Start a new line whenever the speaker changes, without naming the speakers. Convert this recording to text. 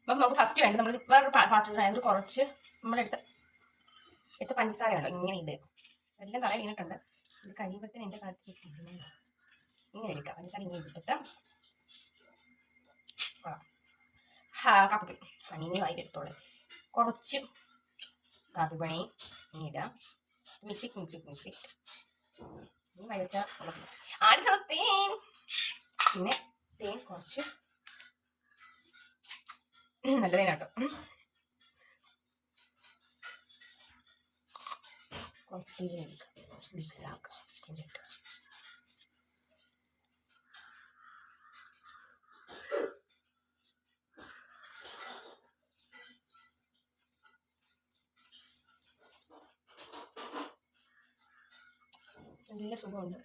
അപ്പം നമുക്ക് ഫസ്റ്റ് വേണ്ടത് നമ്മൾ വേറൊരു പാത്രത്തിലായത് കുറച്ച് എടുത്ത പഞ്ചസാര ഉണ്ടോ ഇങ്ങനെ ഇട്. എല്ലാം തറ വീണിട്ടുണ്ട്. ഇത് കഴിയുമ്പോഴത്തേന് എൻ്റെ കാലത്ത് ഇങ്ങനെ എടുക്കാം. പഞ്ചസാര ഇങ്ങനെ എടുത്തിട്ട് കാപ്പിപ്പൊടി പണിയുമായി എടുത്തോളെ കുറച്ച് കാപ്പിപ്പണി ഇങ്ങനെ ഇടാം. മിക്സിക് ഇനി വഴിച്ച ആദ്യം തേൻ, പിന്നെ തേൻ കുറച്ച് നല്ല തേനാട്ടോ. കുറച്ച് തേൻ എടുക്കാം, മിക്സ് ആക്കാം. എന്നിട്ട് നല്ല സുഖമുണ്ട്.